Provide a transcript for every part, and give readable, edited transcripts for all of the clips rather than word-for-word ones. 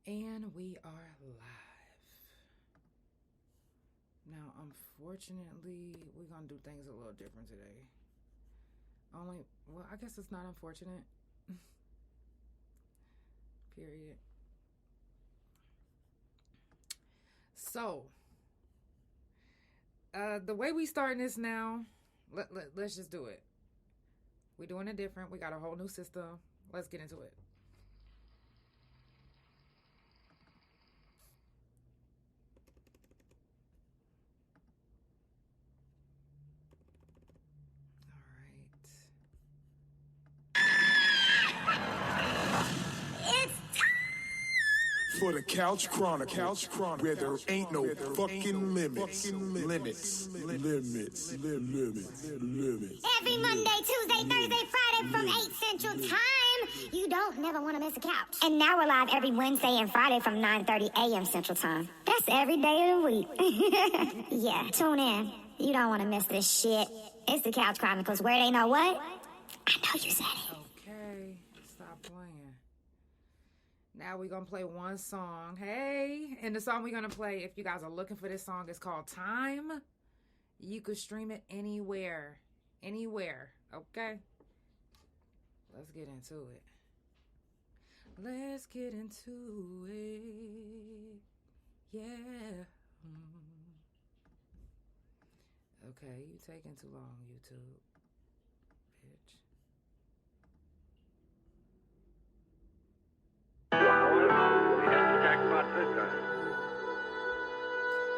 And we are live. Now, unfortunately, we're going to do things a little different today. I guess it's not unfortunate. Period. So, the way we starting this now, let's just do it. We're doing it different. We got a whole new system. Let's get into it. For the Couch Chronicles, where there ain't no fucking limits. Every Monday, Tuesday, Thursday, Friday from 8 Central Time. You don't never want to miss a couch. And now we're live every Wednesday and Friday from 9:30 a.m. Central Time. That's every day of the week. Yeah, tune in. You don't want to miss this shit. It's the Couch Chronicles, where they know what? I know you said it. Okay, stop playing. Now we're going to play one song. Hey, and the song we're going to play, if you guys are looking for this song, is called Time. You could stream it anywhere. Anywhere. Okay? Let's get into it. Let's get into it. Yeah. Okay, you taking too long, YouTube. Bitch.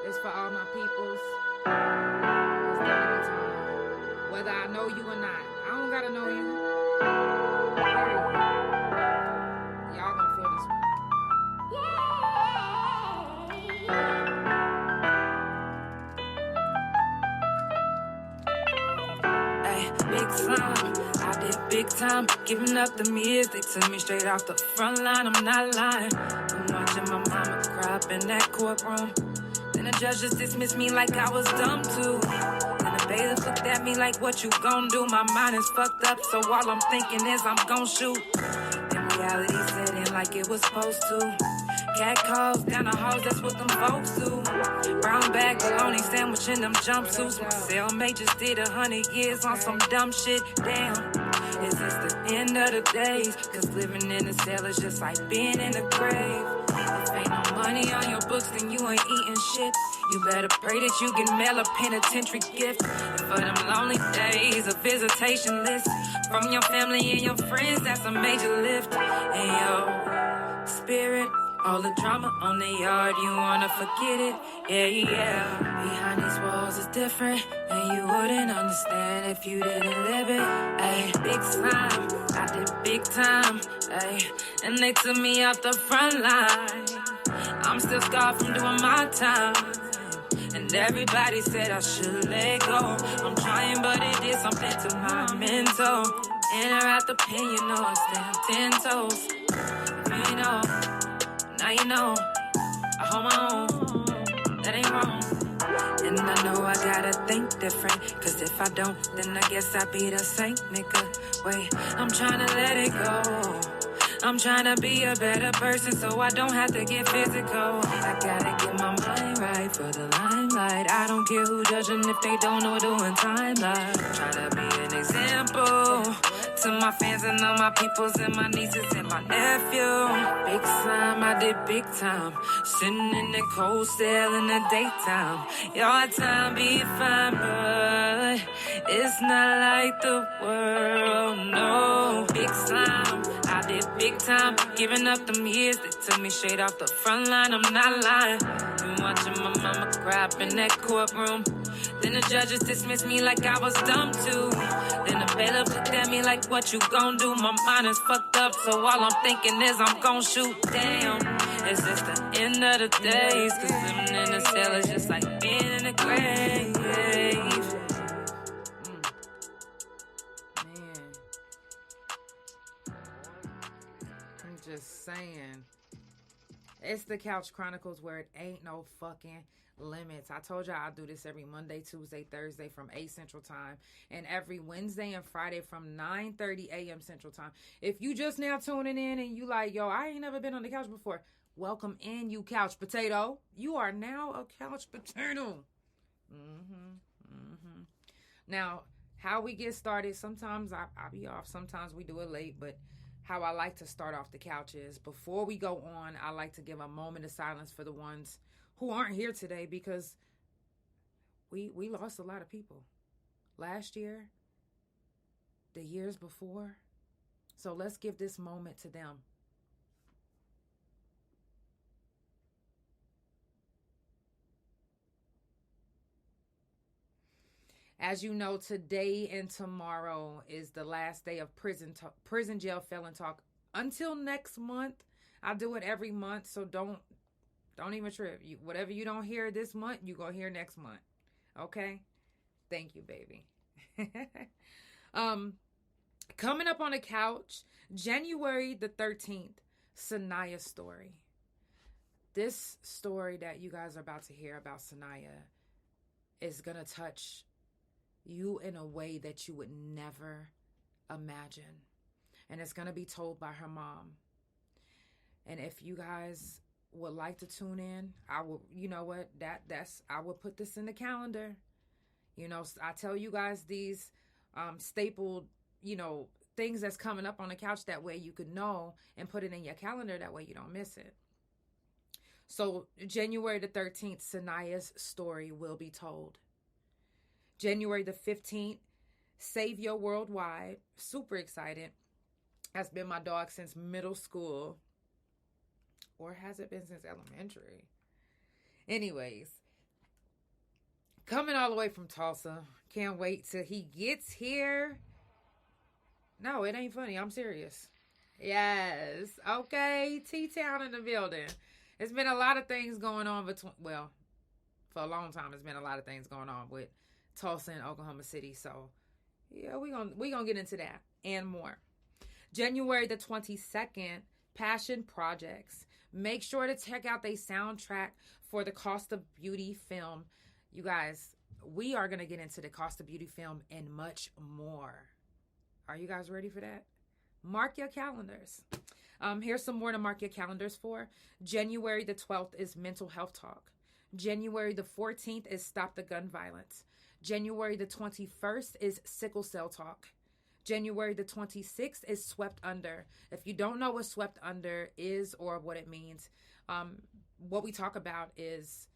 It's for all my peoples. It's gotta be time. Whether I know you or not. I don't gotta know you. Y'all gonna feel this one. Hey, big time. I did big time. Giving up the years. They took me straight off the front line. I'm not lying. I'm watching my mama cry up in that courtroom. Then the judge just dismissed me like I was dumb too. Then the bailiff looked at me like, what you gon' do? My mind is fucked up, so all I'm thinking is I'm gon' shoot. Then reality set in like it was supposed to. Cat calls down the halls, that's what them folks do. Brown bag, bologna sandwich in them jumpsuits. My cellmate just did 100 years on some dumb shit. Damn, is this the end of the days? Cause living in a cell is just like being in a grave. If ain't no money on your books, then you ain't eating shit. You better pray that you can mail a penitentiary gift. And for them lonely days, a visitation list from your family and your friends, that's a major lift. And yo, spirit, all the drama on the yard, you wanna forget it. Yeah. Behind these walls is different, and you wouldn't understand if you didn't live it. Ayy, big time, I did big time. Ayy, and they took me out the front line. I'm still scarred from doing my time. And everybody said I should let go. I'm trying, but it did something to my mental. In or out the pen, you know I stand 10 toes. You know, now you know, I hold my own, that ain't wrong. And I know I gotta think different, cause if I don't, then I guess I be the same nigga. Wait, I'm trying to let it go. I'm trying to be a better person so I don't have to get physical. I gotta get my mind right for the limelight. I don't care who judging if they don't know doing timeline. Trying to be an example to my fans and all my peoples and my nieces and my nephew. Big time, I did big time. Sitting in the cold cell in the daytime. Your time be fine, but it's not like the world, no. Big slime, I did big time. Giving up them years, they took me straight off the front line, I'm not lying. Been watching my mama cry up in that courtroom. Then the judges dismissed me like I was dumb too. Then the bailiff looked at me like, what you gon' do? My mind is fucked up, so all I'm thinking is I'm gon' shoot. Damn, is this the end of the days? Cause living in a cell is just like being in a grave. Man, I'm just saying. It's the Couch Chronicles, where it ain't no fucking limits. I told y'all I'll do this every Monday, Tuesday, Thursday from 8 Central Time, and every Wednesday and Friday from 9:30 a.m. Central Time. If you just now tuning in and you like, yo, I ain't never been on the couch before, Welcome in, you couch potato. You are now a couch potato. Now, how we get started, sometimes I be off, sometimes we do it late, but how I like to start off the couch is, before we go on, I like to give a moment of silence for the ones who aren't here today, because we lost a lot of people last year, the years before. So let's give this moment to them. As you know, today and tomorrow is the last day of prison jail felon talk until next month. I do it every month, so don't even trip. Whatever you don't hear this month, you gonna hear next month. Okay? Thank you, baby. Coming up on the couch, January the 13th, SaNai story. This story that you guys are about to hear about SaNai is gonna touch you in a way that you would never imagine. And it's going to be told by her mom. And if you guys would like to tune in, I will, you know what, I will put this in the calendar. You know, I tell you guys these stapled, things that's coming up on the couch, that way you could know and put it in your calendar, that way you don't miss it. So January the 13th, SaNai's story will be told. January the 15th, Savya Worldwide. Super excited. Has been my dog since middle school. Or has it been since elementary? Anyways. Coming all the way from Tulsa. Can't wait till he gets here. No, it ain't funny. I'm serious. Yes. Okay. T-Town in the building. It's been a lot of things going on between, well, for a long time, it's been a lot of things going on with Tulsa and Oklahoma City. So, yeah, we gonna get into that and more. January the 22nd, Passion Projects. Make sure to check out their soundtrack for the Cost of Beauty film. You guys, we are gonna get into the Cost of Beauty film and much more. Are you guys ready for that? Mark your calendars. Here's some more to mark your calendars for. January the 12th is Mental Health Talk. January the 14th is Stop the Gun Violence. January the 21st is Sickle Cell Talk. January the 26th is Swept Under. If you don't know what Swept Under is or what it means, what we talk about is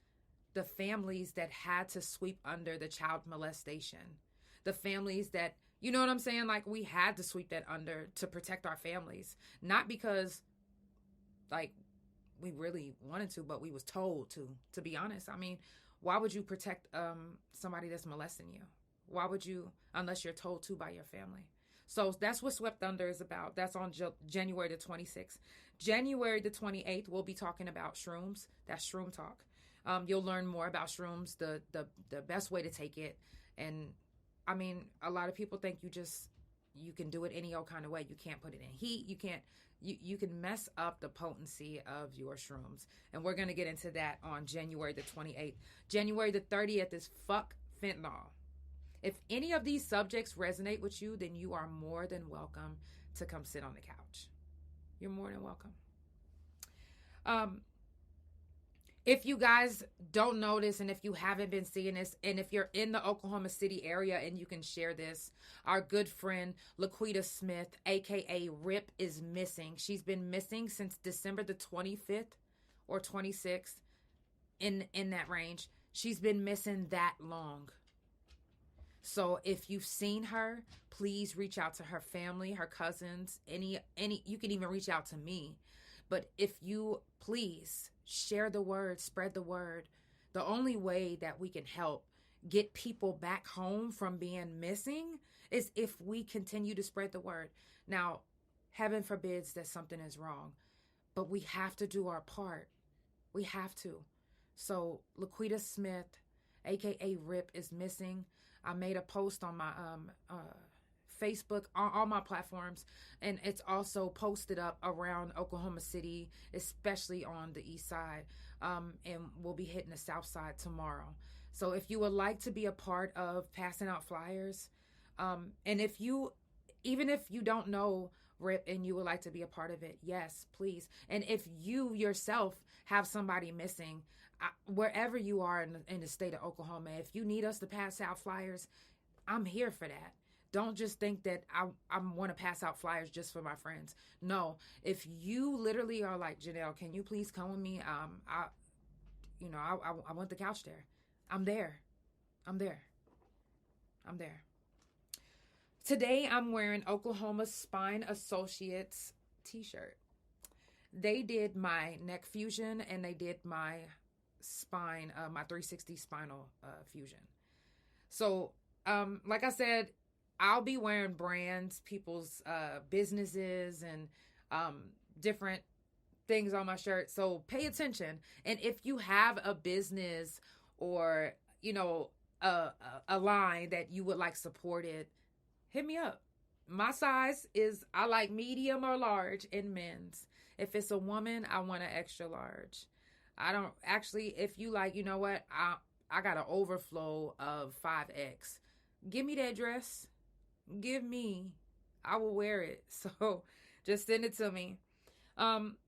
the families that had to sweep under the child molestation. The families that, you know what I'm saying? Like, we had to sweep that under to protect our families. Not because, like, we really wanted to, but we was told to be honest. I mean, why would you protect somebody that's molesting you? Why would you, unless you're told to by your family? So that's what Swept Under is about. That's on January the 26th. January the 28th, we'll be talking about shrooms. That's Shroom Talk. You'll learn more about shrooms, the best way to take it. And, I mean, a lot of people think you can do it any old kind of way. You can't put it in heat. You can mess up the potency of your shrooms. And we're going to get into that on January the 28th. January the 30th is Fuck Fentanyl. If any of these subjects resonate with you, then you are more than welcome to come sit on the couch. You're more than welcome. If you guys don't know this, and if you haven't been seeing this, and if you're in the Oklahoma City area and you can share this, our good friend LaQuita Smith, aka Rip, is missing. She's been missing since December the 25th or 26th, in that range. She's been missing that long. So if you've seen her, please reach out to her family, her cousins, any you can even reach out to me. But if you please share the word, spread the word. The only way that we can help get people back home from being missing is if we continue to spread the word. Now, heaven forbids that something is wrong, but we have to do our part. We have to. So LaQuita Smith, aka Rip, is missing. I made a post on my Facebook, on all my platforms, and it's also posted up around Oklahoma City, especially on the east side, and we'll be hitting the south side tomorrow. So if you would like to be a part of passing out flyers, and even if you don't know Britt, and you would like to be a part of it, yes, please. And if you yourself have somebody missing, wherever you are in the state of Oklahoma, if you need us to pass out flyers, I'm here for that. Don't just think that I want to pass out flyers just for my friends. No, if you literally are like, Janelle, can you please come with me? I want the couch there. I'm there. Today, I'm wearing Oklahoma Spine Associates t-shirt. They did my neck fusion and they did my spine, my 360 spinal fusion. So, like I said, I'll be wearing brands, people's businesses, and different things on my shirt. So pay attention. And if you have a business or, a line that you would like supported, hit me up. My size is, I like medium or large in men's. If it's a woman, I want an extra large. I don't actually, if you like, you know what, I got an overflow of 5X. Give me that dress. I will wear it. So just send it to me.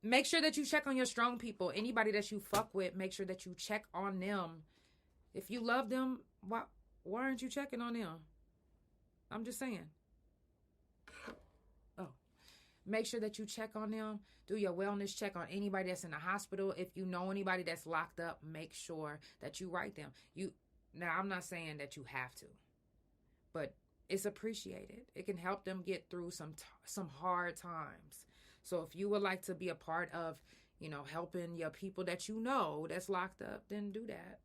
Make sure that you check on your strong people. Anybody that you fuck with, make sure that you check on them. If you love them, why aren't you checking on them? I'm just saying. Oh, make sure that you check on them. Do your wellness check on anybody that's in the hospital. If you know anybody that's locked up, make sure that you write them. Now, I'm not saying that you have to, but it's appreciated. It can help them get through some hard times. So if you would like to be a part of, helping your people that that's locked up, then do that,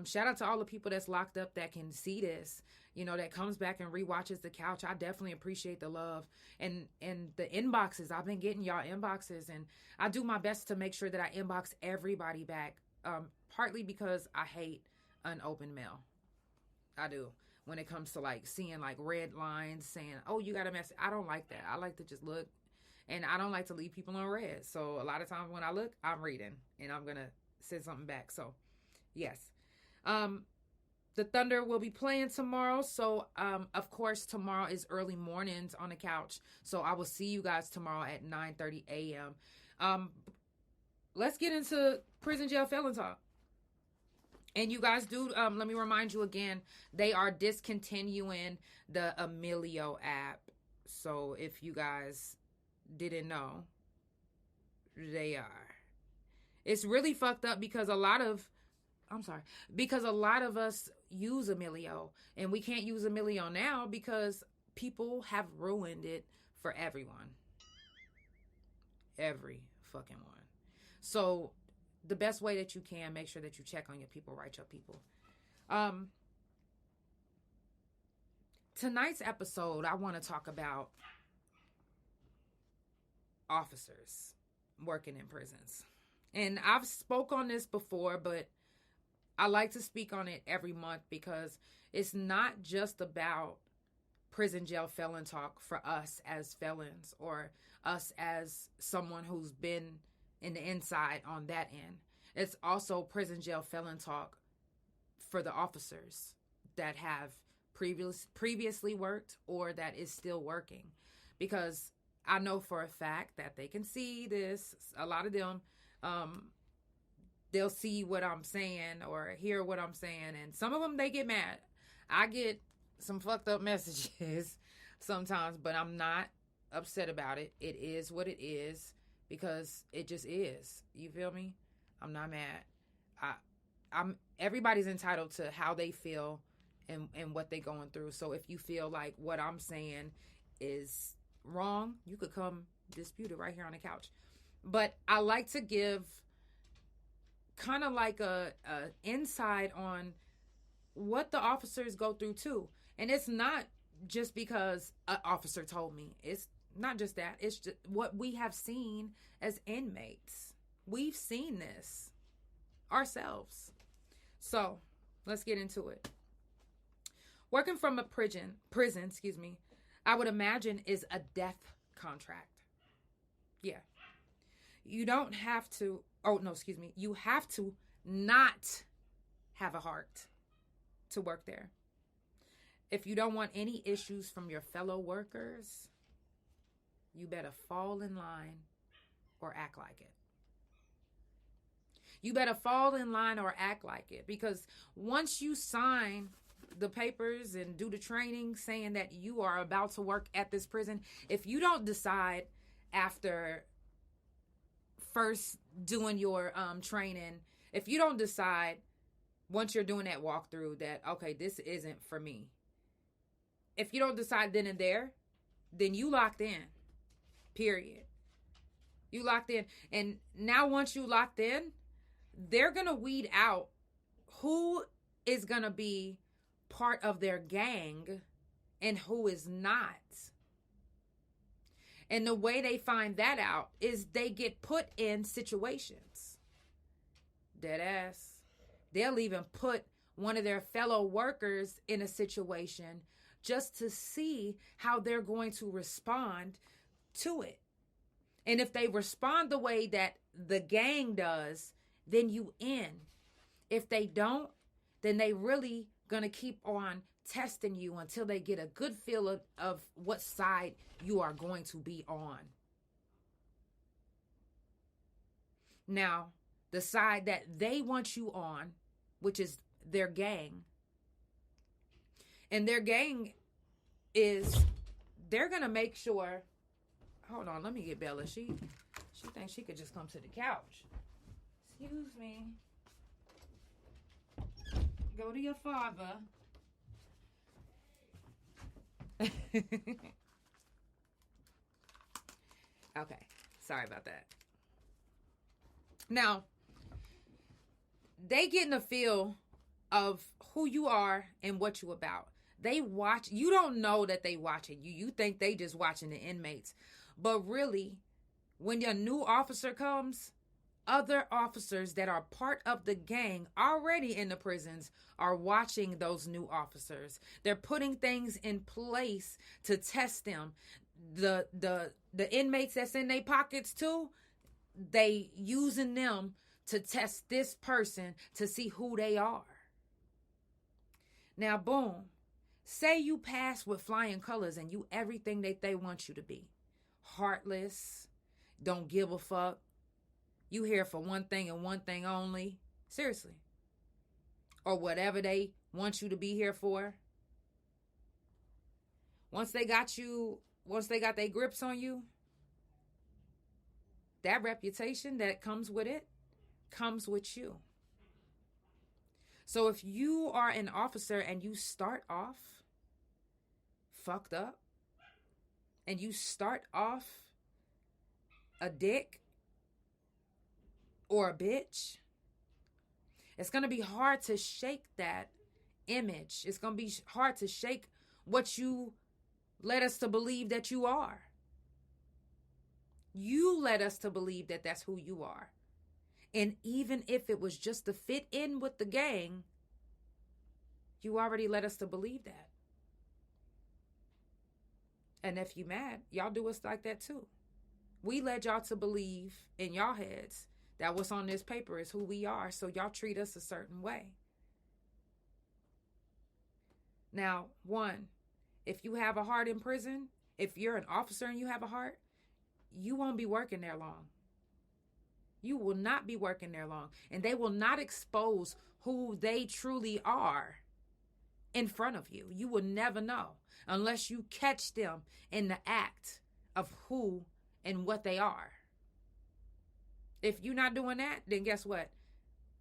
Shout out to all the people that's locked up that can see this, that comes back and rewatches the couch. I definitely appreciate the love and the inboxes. I've been getting y'all inboxes, and I do my best to make sure that I inbox everybody back, partly because I hate unopened mail. I do. When it comes to seeing red lines saying, oh, you got a message. I don't like that. I like to just look, and I don't like to leave people on red. So a lot of times when I look, I'm reading and I'm going to send something back. So yes. The Thunder will be playing tomorrow. So, of course, tomorrow is early mornings on the couch. So I will see you guys tomorrow at 9:30 a.m. Let's get into Prison Jail Felon Talk. And you guys do, let me remind you again, they are discontinuing the Emilio app. So if you guys didn't know, they are. It's really fucked up because a lot of us use Emilio, and we can't use Emilio now because people have ruined it for everyone. Every fucking one. So the best way that you can, make sure that you check on your people, write your people. Tonight's episode, I want to talk about officers working in prisons. And I've spoke on this before, but I like to speak on it every month because it's not just about prison jail felon talk for us as felons or us as someone who's been in the inside on that end. It's also prison jail felon talk for the officers that have previously worked or that is still working, because I know for a fact that they can see this. A lot of them, they'll see what I'm saying or hear what I'm saying, and some of them, they get mad. I get some fucked up messages sometimes, but I'm not upset about it. It is what it is. Because it just is. You feel me? I'm not mad. Everybody's entitled to how they feel and what they're going through. So if you feel like what I'm saying is wrong, you could come dispute it right here on the couch. But I like to give kind of like a insight on what the officers go through too. And it's not just because an officer told me. It's not just that. It's just what we have seen as inmates. We've seen this ourselves. So let's get into it. Working from a prison, I would imagine is a death contract. Yeah. You don't have to, you have to not have a heart to work there. If you don't want any issues from your fellow workers, you better fall in line or act like it. You better fall in line or act like it, because once you sign the papers and do the training saying that you are about to work at this prison, if you don't decide after first doing your training, if you don't decide once you're doing that walkthrough that, okay, this isn't for me, if you don't decide then and there, then you locked in, period. You locked in. And now once you locked in, they're going to weed out who is going to be part of their gang and who is not. And the way they find that out is they get put in situations. Dead ass. They'll even put one of their fellow workers in a situation just to see how they're going to respond to it. And if they respond the way that the gang does, then you in. If they don't, then they really gonna keep on testing you until they get a good feel of what side you are going to be on. Now, the side that they want you on, which is their gang. And their gang is, they're gonna make sure, hold on, let me get Bella. She thinks she could just come to the couch. Excuse me. Go to your father. Okay. Sorry about that. Now, they getting a feel of who you are and what you about. They watch. You don't know that they watching you. You think they just watching the inmates. But really, when your new officer comes, other officers that are part of the gang already in the prisons are watching those new officers. They're putting things in place to test them. The inmates that's in their pockets too, they using them to test this person to see who they are. Now, boom. Say you pass with flying colors and you everything that they want you to be. Heartless, don't give a fuck. You here for one thing and one thing only. Seriously. Or whatever they want you to be here for. Once they got their grips on you, that reputation that comes with it comes with you. So if you are an officer and you start off fucked up, and you start off a dick or a bitch, it's going to be hard to shake that image. It's going to be hard to shake what you led us to believe that you are. You led us to believe that that's who you are. And even if it was just to fit in with the gang, you already led us to believe that. And if you mad, y'all do us like that too. We led y'all to believe in y'all heads that what's on this paper is who we are, so y'all treat us a certain way. Now, one, if you have a heart in prison, if you're an officer and you have a heart, you won't be working there long. You will not be working there long. And they will not expose who they truly are in front of you. You will never know unless you catch them in the act of who and what they are. If you're not doing that, then guess what?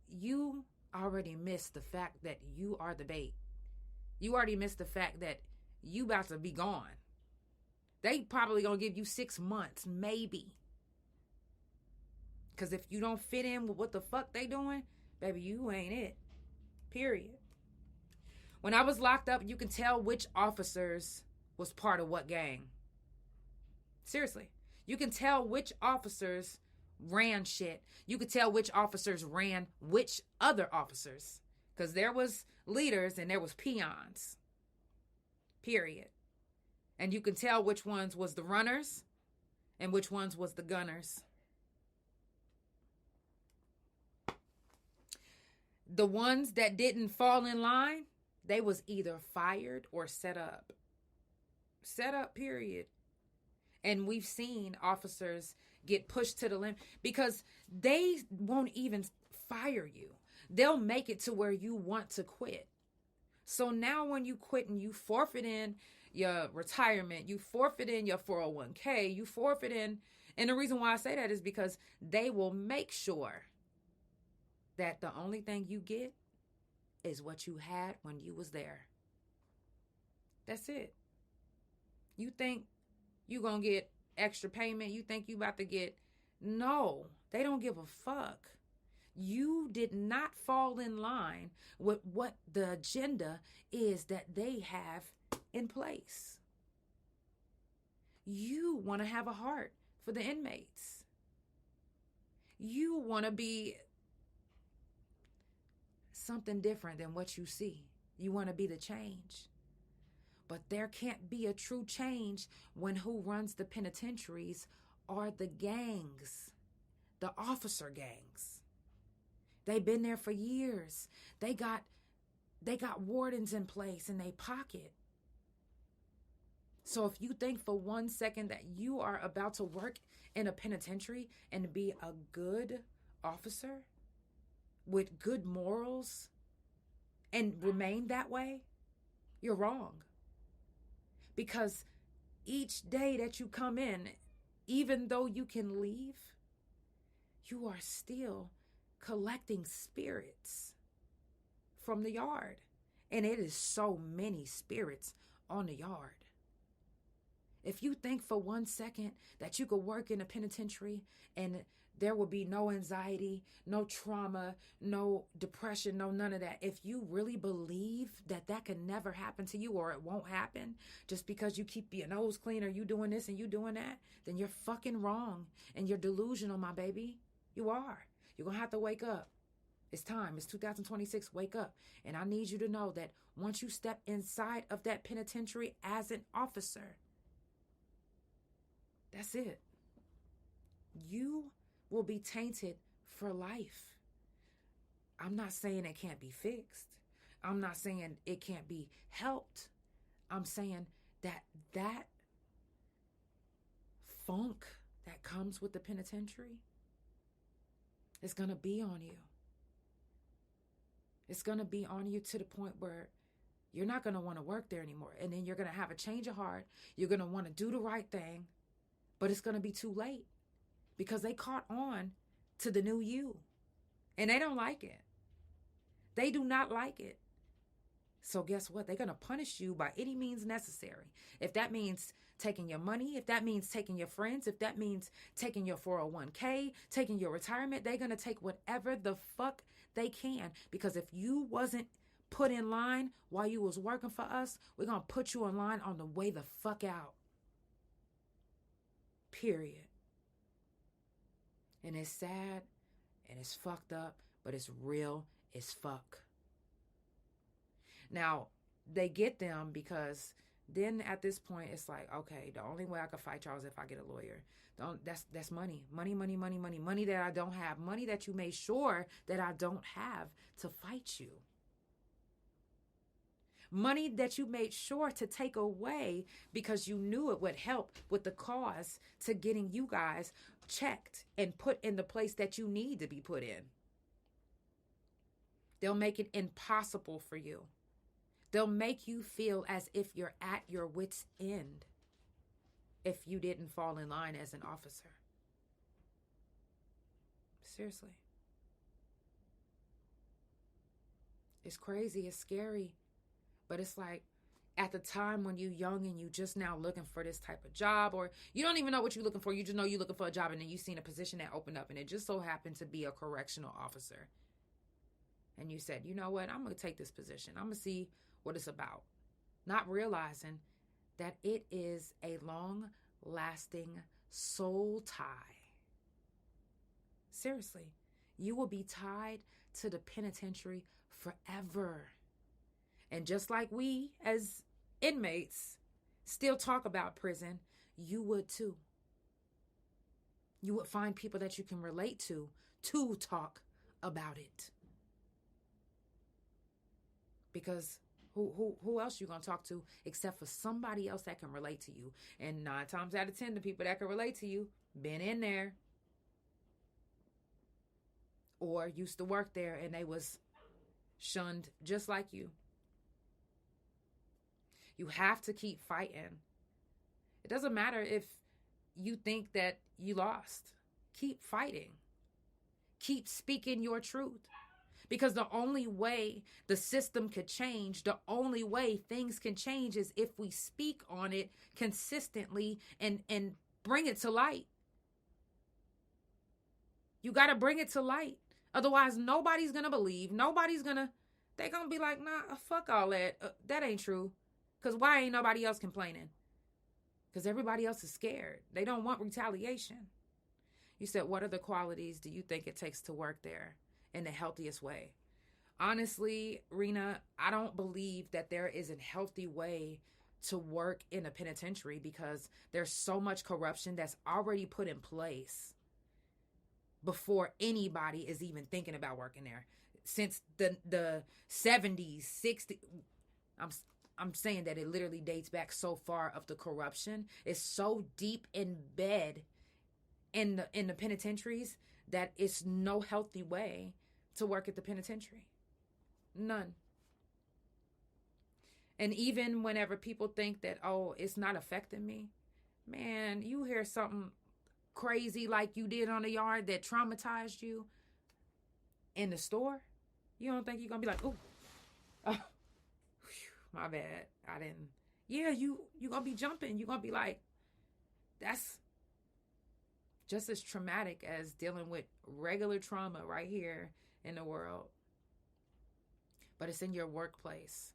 You already missed the fact that you are the bait. You already missed the fact that you about to be gone. They probably gonna give you 6 months, maybe. Because if you don't fit in with what the fuck they doing, baby, you ain't it. Period. When I was locked up, you can tell which officers was part of what gang. Seriously. You can tell which officers ran shit. You could tell which officers ran which other officers. Because there was leaders and there was peons. Period. And you can tell which ones was the runners and which ones was the gunners. The ones that didn't fall in line, they was either fired or set up. Set up, period. And we've seen officers get pushed to the limit because they won't even fire you. They'll make it to where you want to quit. So now when you quit and you forfeit in your retirement, you forfeit in your 401k, you forfeit in, and the reason why I say that is because they will make sure that the only thing you get is what you had when you was there. That's it. You think you gonna get extra payment? You think you about to get... No, they don't give a fuck. You did not fall in line with what the agenda is that they have in place. You want to have a heart for the inmates. You want to be something different than what you see. You want to be the change. But there can't be a true change when who runs the penitentiaries are the gangs, the officer gangs. They've been there for years. They got wardens in place in their pocket. So if you think for 1 second that you are about to work in a penitentiary and be a good officer with good morals and remain that way, you're wrong. Because each day that you come in, even though you can leave, you are still collecting spirits from the yard. And it is so many spirits on the yard. If you think for 1 second that you could work in a penitentiary and there will be no anxiety, no trauma, no depression, no none of that. If you really believe that that can never happen to you or it won't happen just because you keep your nose clean or you doing this and you doing that, then you're fucking wrong and you're delusional, my baby. You are. You're going to have to wake up. It's time. It's 2026. Wake up. And I need you to know that once you step inside of that penitentiary as an officer, that's it. You will be tainted for life. I'm not saying it can't be fixed. I'm not saying it can't be helped. I'm saying that funk that comes with the penitentiary is going to be on you. It's going to be on you to the point where you're not going to want to work there anymore. And then you're going to have a change of heart. You're going to want to do the right thing, but it's going to be too late because they caught on to the new you and they don't like it. They do not like it. So guess what? They're going to punish you by any means necessary. If that means taking your money, if that means taking your friends, if that means taking your 401k, taking your retirement, they're going to take whatever the fuck they can. Because if you wasn't put in line while you was working for us, we're going to put you in line on the way the fuck out. Period. And it's sad and it's fucked up, but it's real as fuck. Now, they get them because then at this point, it's like, okay, the only way I can fight y'all is if I get a lawyer. That's money. Money that I don't have. Money that you made sure that I don't have to fight you. Money that you made sure to take away because you knew it would help with the cause to getting you guys checked and put in the place that you need to be put in. They'll make it impossible for you. They'll make you feel as if you're at your wit's end if you didn't fall in line as an officer. Seriously. It's crazy. It's scary. But it's like at the time when you're young and you just now looking for this type of job, or you don't even know what you're looking for. You just know you're looking for a job and then you seen a position that opened up and it just so happened to be a correctional officer. And you said, you know what? I'm going to take this position. I'm going to see what it's about. Not realizing that it is a long-lasting soul tie. Seriously, you will be tied to the penitentiary forever. And just like we as inmates still talk about prison, you would too. You would find people that you can relate to talk about it. Because Who else you gonna talk to except for somebody else that can relate to you? And 9 times out of 10, the people that can relate to you been in there or used to work there, and they was shunned just like you. You have to keep fighting. It doesn't matter if you think that you lost. Keep fighting. Keep speaking your truth. Because the only way the system could change, the only way things can change is if we speak on it consistently and bring it to light. You got to bring it to light. Otherwise, nobody's going to believe. They're going to be like, nah, fuck all that. That ain't true. Because why ain't nobody else complaining? Because everybody else is scared. They don't want retaliation. You said, what are the qualities do you think it takes to work there in the healthiest way? Honestly, Rena, I don't believe that there is a healthy way to work in a penitentiary because there's so much corruption that's already put in place before anybody is even thinking about working there. Since the 70s, 60s, I'm saying that it literally dates back so far of the corruption. It's so deep in bed in the penitentiaries that it's no healthy way to work at the penitentiary. None. And even whenever people think that, oh, it's not affecting me, man, you hear something crazy like you did on the yard that traumatized you in the store, you don't think you're going to be like, oh, my bad. I didn't. Yeah, you going to be jumping. You're going to be like, that's just as traumatic as dealing with regular trauma right here in the world. But it's in your workplace.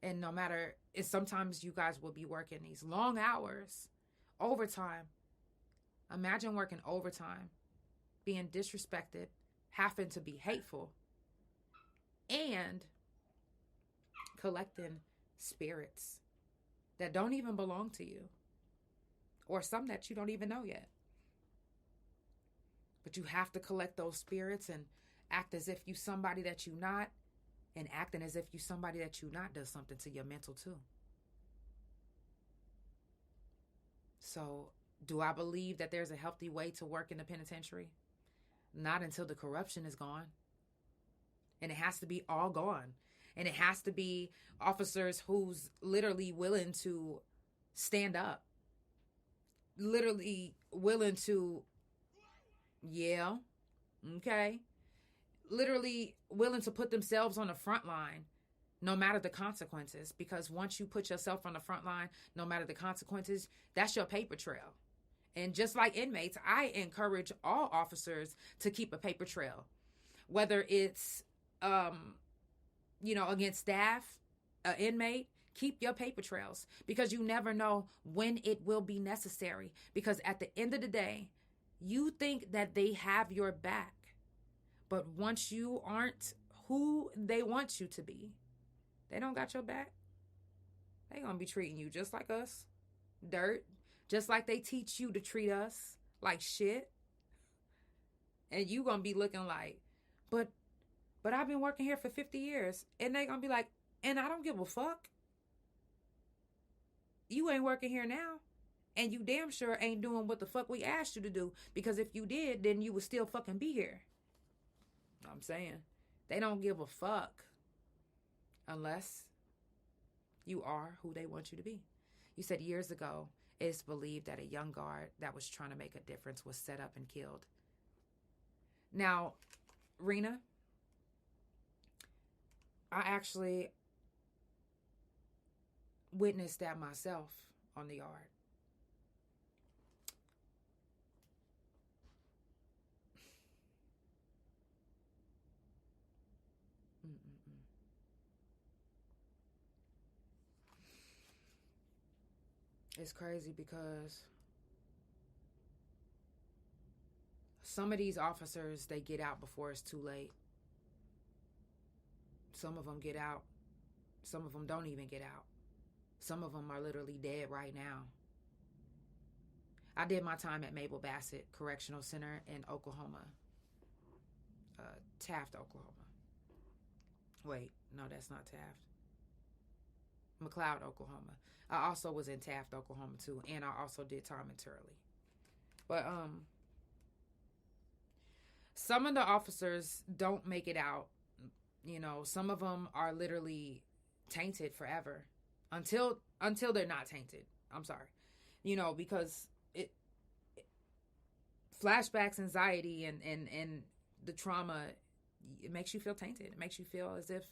And no matter, sometimes you guys will be working these long hours, overtime. Imagine working overtime, being disrespected, having to be hateful, and collecting spirits that don't even belong to you, or some that you don't even know yet. But you have to collect those spirits and act as if you somebody that you not, and acting as if you somebody that you not does something to your mental too. So, do I believe that there's a healthy way to work in the penitentiary? Not until the corruption is gone. And it has to be all gone. And it has to be officers who's literally willing to stand up. Literally willing to, yeah, okay. Literally willing to put themselves on the front line, no matter the consequences. Because once you put yourself on the front line, no matter the consequences, that's your paper trail. And just like inmates, I encourage all officers to keep a paper trail. Whether it's, against staff, an inmate, keep your paper trails. Because you never know when it will be necessary. Because at the end of the day, you think that they have your back. But once you aren't who they want you to be, they don't got your back. They gonna be treating you just like us. Dirt. Just like they teach you to treat us like shit. And you gonna be looking like, but I've been working here for 50 years. And they gonna be like, and I don't give a fuck. You ain't working here now. And you damn sure ain't doing what the fuck we asked you to do. Because if you did, then you would still fucking be here. I'm saying, they don't give a fuck unless you are who they want you to be. You said years ago, it's believed that a young guard that was trying to make a difference was set up and killed. Now, Rena, I actually witnessed that myself on the yard. It's crazy because some of these officers, they get out before it's too late. Some of them get out. Some of them don't even get out. Some of them are literally dead right now. I did my time at Mabel Bassett Correctional Center in Oklahoma. Taft, Oklahoma. Wait, no, that's not Taft. McLeod, Oklahoma. I also was in Taft, Oklahoma too, and I also did time in Turley. But some of the officers don't make it out. You know, some of them are literally tainted forever until they're not tainted. I'm sorry. You know, because flashbacks, anxiety, and the trauma, it makes you feel tainted. It makes you feel as if,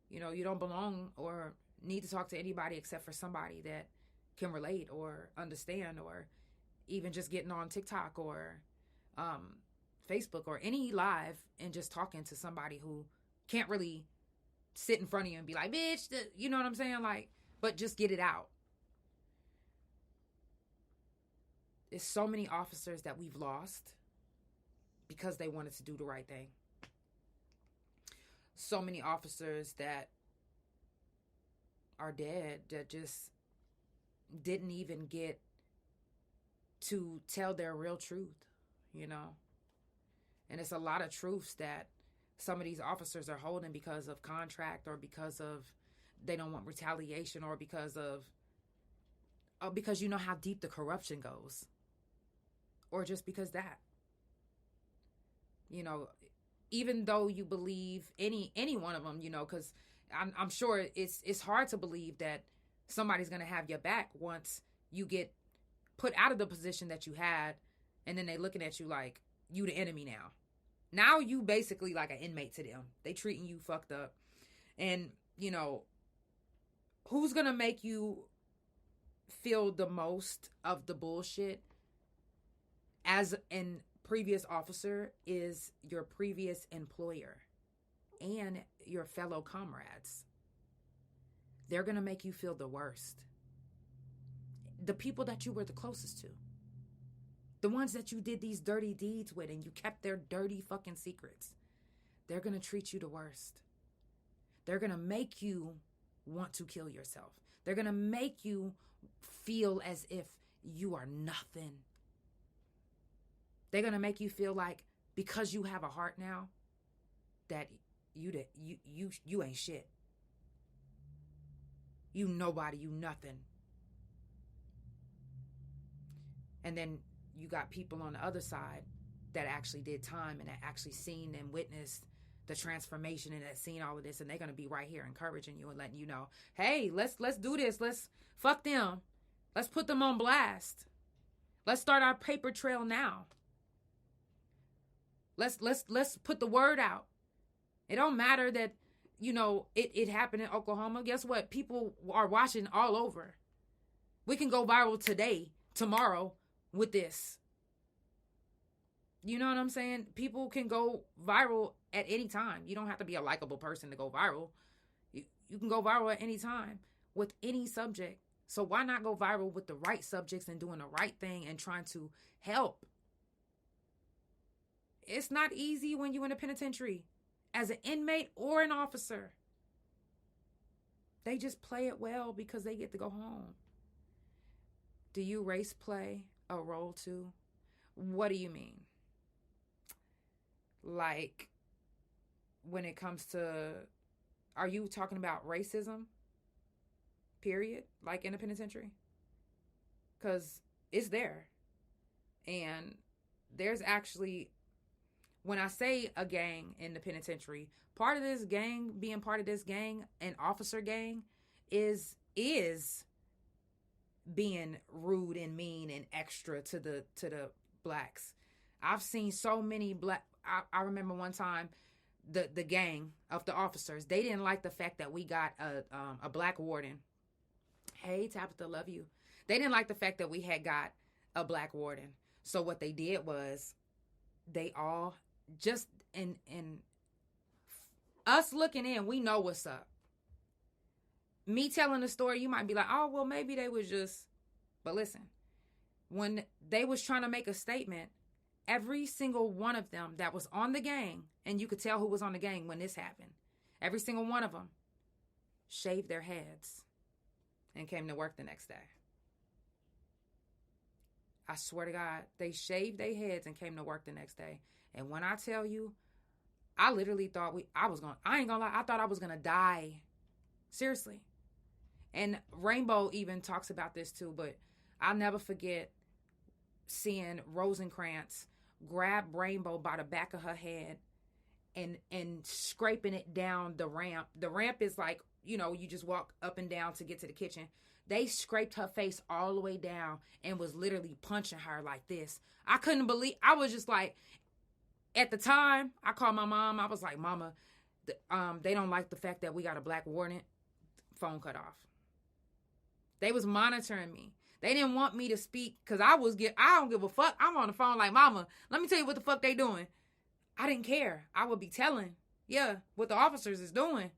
you know, you don't belong or need to talk to anybody except for somebody that can relate or understand, or even just getting on TikTok or Facebook or any live and just talking to somebody who can't really sit in front of you and be like, bitch, you know what I'm saying? Like, but just get it out. There's so many officers that we've lost because they wanted to do the right thing. So many officers that are dead that just didn't even get to tell their real truth, you know? And it's a lot of truths that some of these officers are holding because of contract, or because of they don't want retaliation, or because you know how deep the corruption goes, or just because that, you know, even though you believe any one of them, you know, because I'm sure it's hard to believe that somebody's going to have your back once you get put out of the position that you had, and then they looking at you like you the enemy now. Now you basically like an inmate to them. They treating you fucked up. And, you know, who's going to make you feel the most of the bullshit as an previous officer is your previous employer and your fellow comrades. They're going to make you feel the worst. The people that you were the closest to. The ones that you did these dirty deeds with and you kept their dirty fucking secrets. They're going to treat you the worst. They're going to make you want to kill yourself. They're going to make you feel as if you are nothing. They're going to make you feel like because you have a heart now that you ain't shit. You nobody, you nothing. And then you got people on the other side that actually did time and that actually seen and witnessed the transformation and that seen all of this, and they're going to be right here encouraging you and letting you know, hey, let's do this. Let's fuck them. Let's put them on blast. Let's start our paper trail now. Let's put the word out. It don't matter that, you know, it happened in Oklahoma. Guess what? People are watching all over. We can go viral today, tomorrow with this. You know what I'm saying? People can go viral at any time. You don't have to be a likable person to go viral. You can go viral at any time with any subject. So why not go viral with the right subjects and doing the right thing and trying to help? It's not easy when you're in a penitentiary as an inmate or an officer. They just play it well because they get to go home. Do you race play a role too? What do you mean? Like, when it comes to, are you talking about racism? Period? Like in a penitentiary? Because it's there. And there's actually, when I say a gang in the penitentiary, part of this gang, being part of this gang, an officer gang, is being rude and mean and extra to the blacks. I've seen so many I remember one time the gang of the officers, they didn't like the fact that we got a black warden. Hey, Tabitha, love you. They didn't like the fact that we had got a black warden. So what they did was they all just in us looking in, we know what's up. Me telling the story, you might be like, oh, well, maybe they was just, but listen, when they was trying to make a statement, every single one of them that was on the gang, and you could tell who was on the gang when this happened, every single one of them shaved their heads and came to work the next day. I swear to God, they shaved their heads and came to work the next day. And when I tell you, I literally thought I ain't gonna lie, I thought I was gonna die. Seriously. And Rainbow even talks about this too, but I'll never forget seeing Rosencrantz grab Rainbow by the back of her head and scraping it down the ramp. The ramp is like, you know, you just walk up and down to get to the kitchen. They scraped her face all the way down and was literally punching her like this. I couldn't believe, I was just like, at the time, I called my mom. I was like, Mama, they don't like the fact that we got a black warden. Phone cut off. They was monitoring me. They didn't want me to speak because I don't give a fuck. I'm on the phone like, Mama, let me tell you what the fuck they doing. I didn't care. I would be telling, what the officers is doing.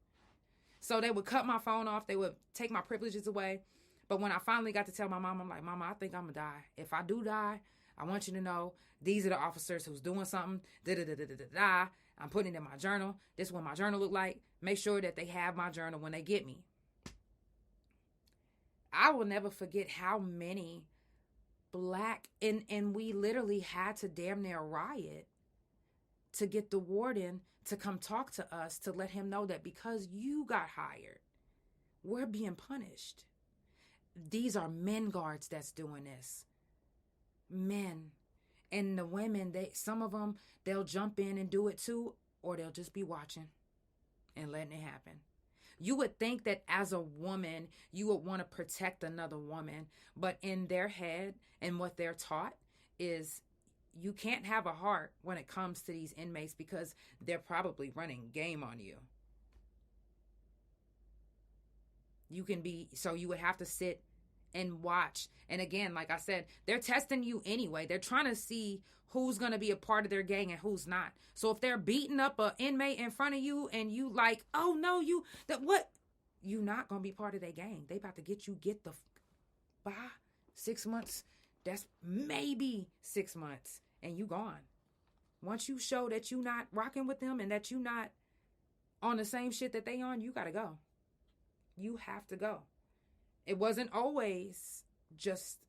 So they would cut my phone off. They would take my privileges away. But when I finally got to tell my mom, I'm like, Mama, I think I'm going to die. If I do die, I want you to know these are the officers who's doing something. I'm putting it in my journal. This is what my journal look like. Make sure that they have my journal when they get me. I will never forget how many black, and we literally had to damn near riot to get the warden to come talk to us to let him know that because you got hired, we're being punished. These are men guards that's doing this. Men. And the women, some of them, they'll jump in and do it too, or they'll just be watching and letting it happen. You would think that as a woman, you would want to protect another woman, but in their head and what they're taught is you can't have a heart when it comes to these inmates because they're probably running game on you. You would have to sit and watch. And again, like I said, they're testing you anyway. They're trying to see who's going to be a part of their gang and who's not. So if they're beating up an inmate in front of you and you like, oh no, you're not going to be part of their gang. They about to get the by 6 months. That's maybe 6 months and you gone. Once you show that you not rocking with them and that you not on the same shit that they on, you got to go. You have to go. It wasn't always just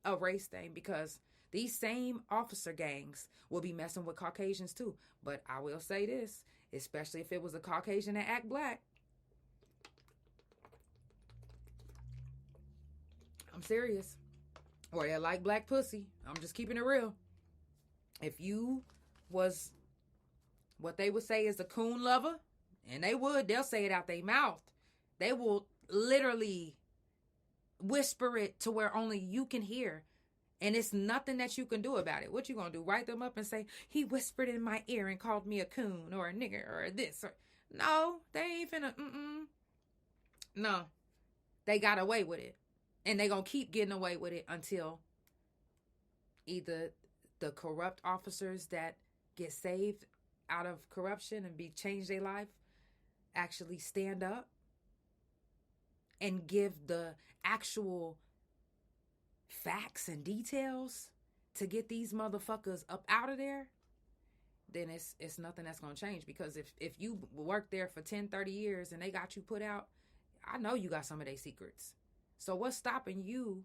a race thing because these same officer gangs will be messing with Caucasians too. But I will say this, especially if it was a Caucasian that act black. I'm serious. Or they like black pussy. I'm just keeping it real. If you was what they would say is a coon lover, and they'll say it out their mouth. They will literally whisper it to where only you can hear. And it's nothing that you can do about it. What you gonna do? Write them up and say, he whispered in my ear and called me a coon or a nigger or this. No, they ain't finna, No, they got away with it. And they gonna keep getting away with it until either the corrupt officers that get saved out of corruption and change their life actually stand up and give the actual facts and details to get these motherfuckers up out of there, then it's nothing that's going to change. Because if you work there for 10, 30 years and they got you put out, I know you got some of their secrets. So what's stopping you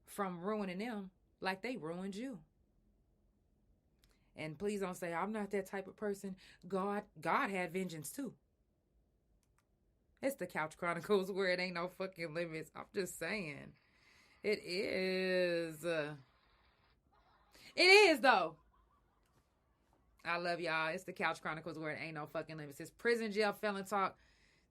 from ruining them like they ruined you? And please don't say, I'm not that type of person. God had vengeance too. It's the Couch Chronicles where it ain't no fucking limits. I'm just saying. It is. It is, though. I love y'all. It's the Couch Chronicles where it ain't no fucking limits. It's Prison Jail Felon Talk.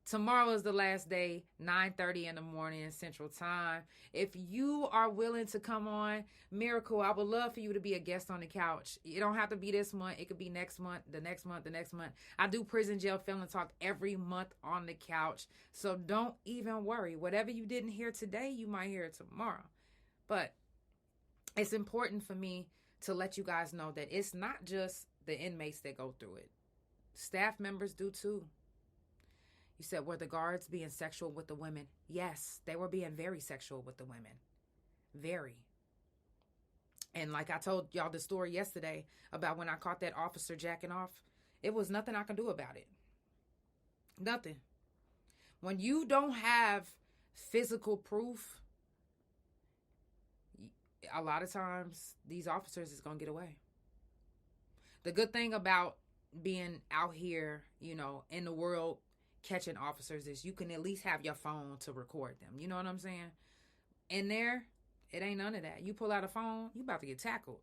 Tomorrow is the last day, 9:30 in the morning Central Time. If you are willing to come on, Miracle, I would love for you to be a guest on the couch. You don't have to be this month. It could be next month, the next month, the next month. I do Prison Jail Felon Talk every month on the couch. So don't even worry. Whatever you didn't hear today, you might hear it tomorrow. But it's important for me to let you guys know that it's not just the inmates that go through it. Staff members do too. You said, were the guards being sexual with the women? Yes, they were being very sexual with the women. Very. And like I told y'all the story yesterday about when I caught that officer jacking off, it was nothing I could do about it. Nothing. When you don't have physical proof, a lot of times these officers is going to get away. The good thing about being out here, in the world, catching officers is you can at least have your phone to record them. You know what I'm saying? In there, it ain't none of that. You pull out a phone, you about to get tackled.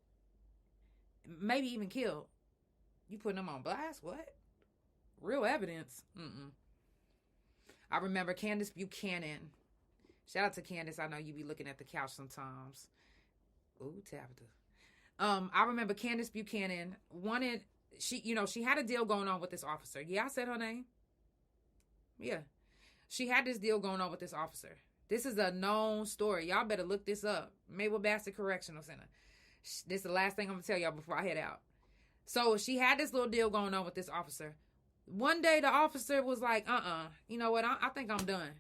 Maybe even killed. You putting them on blast? What? Real evidence? I remember Candace Buchanan. Shout out to Candace. I know you be looking at the couch sometimes. Ooh, Tabitha. I remember Candace Buchanan she had a deal going on with this officer. Yeah, I said her name. Yeah. She had this deal going on with this officer. This is a known story. Y'all better look this up. Maywood Bassett Correctional Center. This is the last thing I'm going to tell y'all before I head out. So she had this little deal going on with this officer. One day the officer was like, you know what? I think I'm done.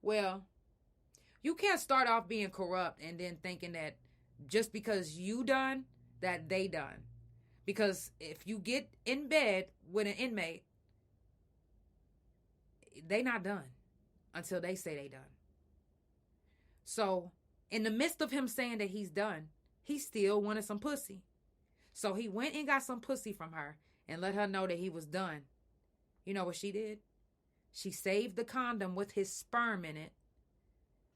Well, you can't start off being corrupt and then thinking that just because you done, that they done. Because if you get in bed with an inmate, they not done until they say they done. So in the midst of him saying that he's done, he still wanted some pussy. So he went and got some pussy from her and let her know that he was done. You know what she did? She saved the condom with his sperm in it.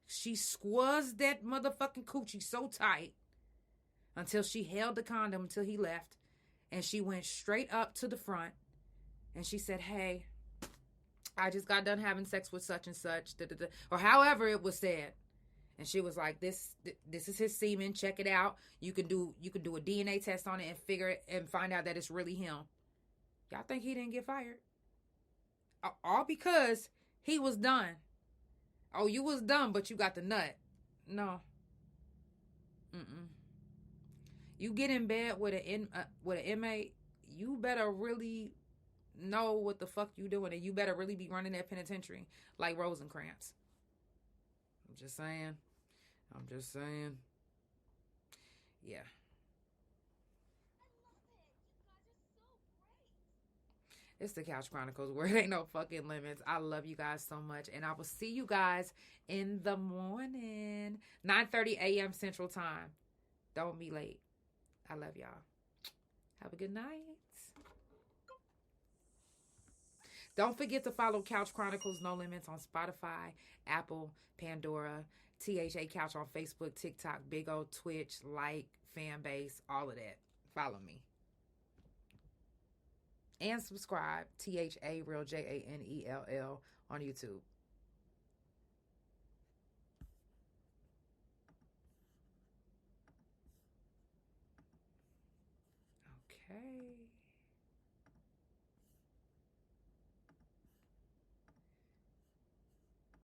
She squeezed that motherfucking coochie so tight until she held the condom until he left. And she went straight up to the front and she said, hey, I just got done having sex with such and such, or however it was said. And she was like, this is his semen. Check it out. You can do a DNA test on it and figure it and find out that it's really him. Y'all think he didn't get fired? All because he was done. Oh, you was done, but you got the nut. No. You get in bed with an inmate, you better really know what the fuck you doing, and you better really be running that penitentiary like Rosencrantz. I'm just saying. Yeah. It's the Couch Chronicles, where it ain't no fucking limits. I love you guys so much, and I will see you guys in the morning, 9:30 a.m. Central Time. Don't be late. I love y'all. Have a good night. Don't forget to follow Couch Chronicles No Limits on Spotify, Apple, Pandora, THA Couch on Facebook, TikTok, Big O, Twitch, like, fan base, all of that. Follow me. And subscribe, THA Real JANELL on YouTube.